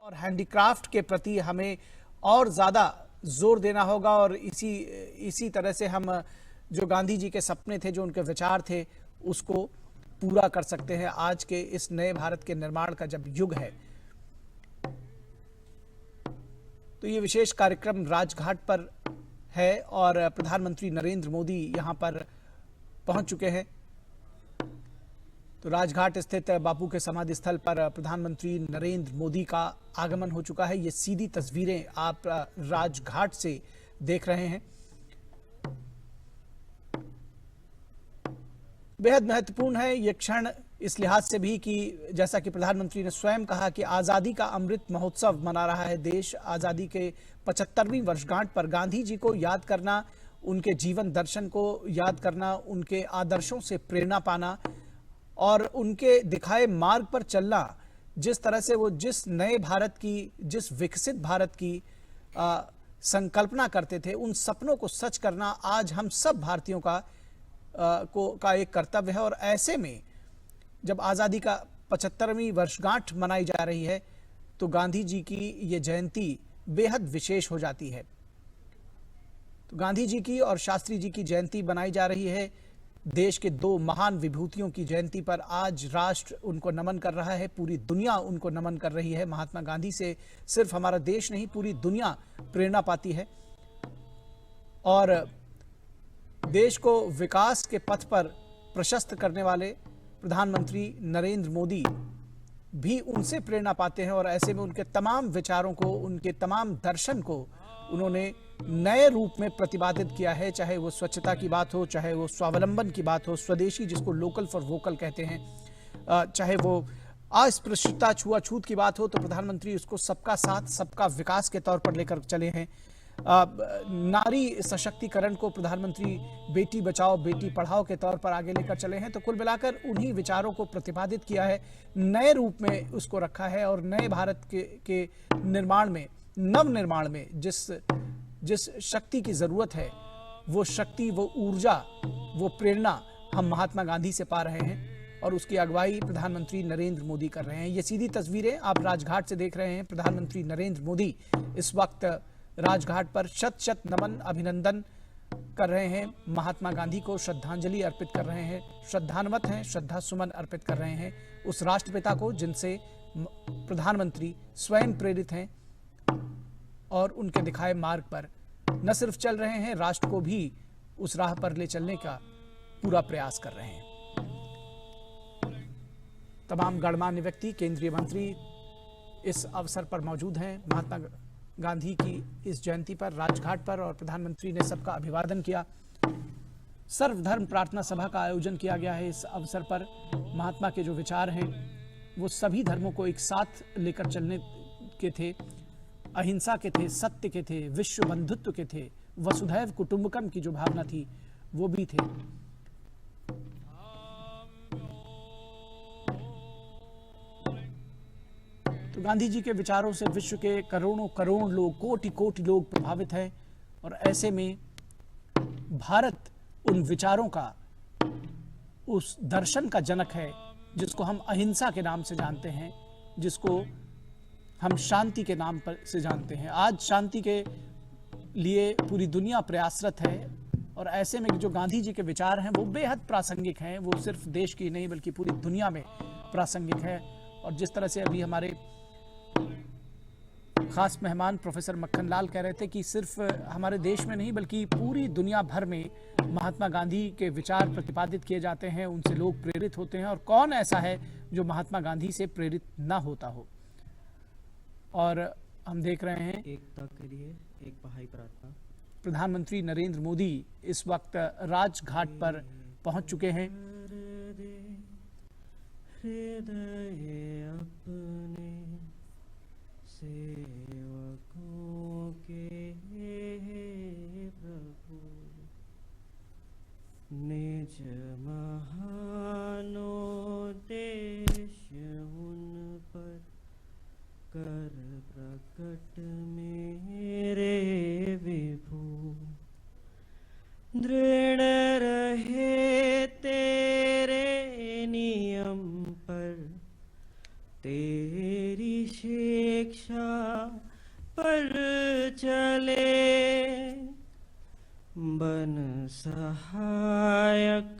और हैंडीक्राफ्ट के प्रति हमें और ज़्यादा जोर देना होगा और इसी तरह से हम जो गांधी जी के सपने थे, जो उनके विचार थे, उसको पूरा कर सकते हैं आज के इस नए भारत के निर्माण का जब युग है। तो ये विशेष कार्यक्रम राजघाट पर है और प्रधानमंत्री नरेंद्र मोदी यहां पर पहुंच चुके हैं। तो राजघाट स्थित बापू के समाधि स्थल पर प्रधानमंत्री नरेंद्र मोदी का आगमन हो चुका है। ये सीधी तस्वीरें आप राजघाट से देख रहे हैं। बेहद महत्वपूर्ण है ये क्षण इस लिहाज से भी कि जैसा कि प्रधानमंत्री ने स्वयं कहा कि आजादी का अमृत महोत्सव मना रहा है देश। आजादी के 75वीं वर्षगांठ पर गांधी जी को याद करना, उनके जीवन दर्शन को याद करना, उनके आदर्शों से प्रेरणा पाना और उनके दिखाए मार्ग पर चलना, जिस तरह से वो जिस नए भारत की, जिस विकसित भारत की संकल्पना करते थे, उन सपनों को सच करना आज हम सब भारतीयों का एक कर्तव्य है। और ऐसे में जब आज़ादी का 75वीं वर्षगांठ मनाई जा रही है तो गांधी जी की ये जयंती बेहद विशेष हो जाती है। तो गांधी जी की और शास्त्री जी की जयंती बनाई जा रही है। देश के दो महान विभूतियों की जयंती पर आज राष्ट्र उनको नमन कर रहा है, पूरी दुनिया उनको नमन कर रही है। महात्मा गांधी से सिर्फ हमारा देश नहीं, पूरी दुनिया प्रेरणा पाती है और देश को विकास के पथ पर प्रशस्त करने वाले प्रधानमंत्री नरेंद्र मोदी भी उनसे प्रेरणा पाते हैं। और ऐसे में उनके तमाम विचारों को, उनके तमाम दर्शन को उन्होंने नए रूप में प्रतिपादित किया है। चाहे वो स्वच्छता की बात हो, चाहे वो स्वावलंबन की बात हो, स्वदेशी जिसको लोकल फॉर वोकल कहते हैं, चाहे वो अस्पृश्यता छुआछूत की बात हो, तो प्रधानमंत्री उसको सबका साथ सबका विकास के तौर पर लेकर चले हैं। नारी सशक्तिकरण को प्रधानमंत्री बेटी बचाओ बेटी पढ़ाओ के तौर पर आगे लेकर चले हैं। तो कुल मिलाकर उन्हीं विचारों को प्रतिपादित किया है, नए रूप में उसको रखा है और नए भारत के निर्माण में, नव निर्माण में जिस शक्ति की जरूरत है, वो शक्ति, वो ऊर्जा, वो प्रेरणा हम महात्मा गांधी से पा रहे हैं और उसकी अगुवाई प्रधानमंत्री नरेंद्र मोदी कर रहे हैं। ये सीधी तस्वीरें आप राजघाट से देख रहे हैं। प्रधानमंत्री नरेंद्र मोदी इस वक्त राजघाट पर शत शत नमन, अभिनंदन कर रहे हैं, महात्मा गांधी को श्रद्धांजलि अर्पित कर रहे हैं, श्रद्धान्वित हैं, श्रद्धा सुमन अर्पित कर रहे हैं उस राष्ट्रपिता को जिनसे प्रधानमंत्री स्वयं प्रेरित हैं और उनके दिखाए मार्ग पर न सिर्फ चल रहे हैं, राष्ट्र को भी उस राह पर ले चलने का पूरा प्रयास कर रहे हैं। तमाम गणमान्य व्यक्ति, केंद्रीय मंत्री इस अवसर पर मौजूद हैं। महात्मा गांधी की इस जयंती पर राजघाट पर और प्रधानमंत्री ने सबका अभिवादन किया। सर्वधर्म प्रार्थना सभा का आयोजन किया गया है। इस अवसर पर महात्मा के जो विचार हैं वो सभी धर्मों को एक साथ लेकर चलने के थे, अहिंसा के थे, सत्य के थे, विश्व बंधुत्व के थे, वसुधैव कुटुंबकम की जो भावना थी वो भी थे। तो गांधी जी के विचारों से विश्व के करोड़ों करोड़ लोग, कोटि कोटि लोग प्रभावित हैं और ऐसे में भारत उन विचारों का, उस दर्शन का जनक है जिसको हम अहिंसा के नाम से जानते हैं, जिसको हम शांति के नाम पर से जानते हैं। आज शांति के लिए पूरी दुनिया प्रयासरत है और ऐसे में जो गांधी जी के विचार हैं वो बेहद प्रासंगिक हैं। वो सिर्फ देश की नहीं बल्कि पूरी दुनिया में प्रासंगिक है। और जिस तरह से अभी हमारे खास मेहमान प्रोफेसर मक्खन लाल कह रहे थे कि सिर्फ हमारे देश में नहीं बल्कि पूरी दुनिया भर में महात्मा गांधी के विचार प्रतिपादित किए जाते हैं, उनसे लोग प्रेरित होते हैं और कौन ऐसा है जो महात्मा गांधी से प्रेरित ना होता हो। और हम देख रहे हैं एकता के लिए एक बहाई प्रार्थना। प्रधानमंत्री नरेंद्र मोदी इस वक्त राजघाट पर पहुंच चुके हैं। हृदय अपने सेवकों के प्रभु, निज महानोद्देश उन पर कर प्रकट मेरे विभु, दृढ़ रहे तेरे नियम पर तेरी अपेक्षा पर चले, बन सहायक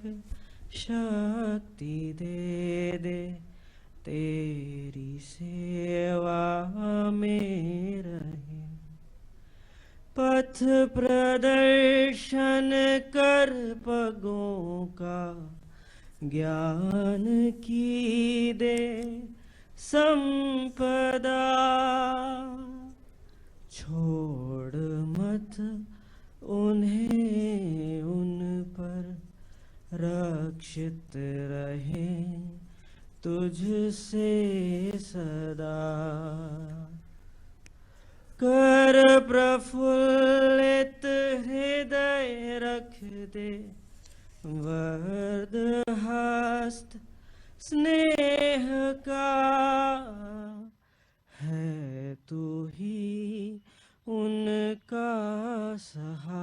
शक्ति दे दे, तेरी सेवा में रहे। पथ प्रदर्शन कर पगों का, ज्ञान की दे संपदा। छोड़ मत उन्हें उन पर, रक्षित रहे तुझसे सदा। कर प्रफुल्लित हृदय रख दे, वरद हस्त स्नेह का। है तू ही उनका सहारा,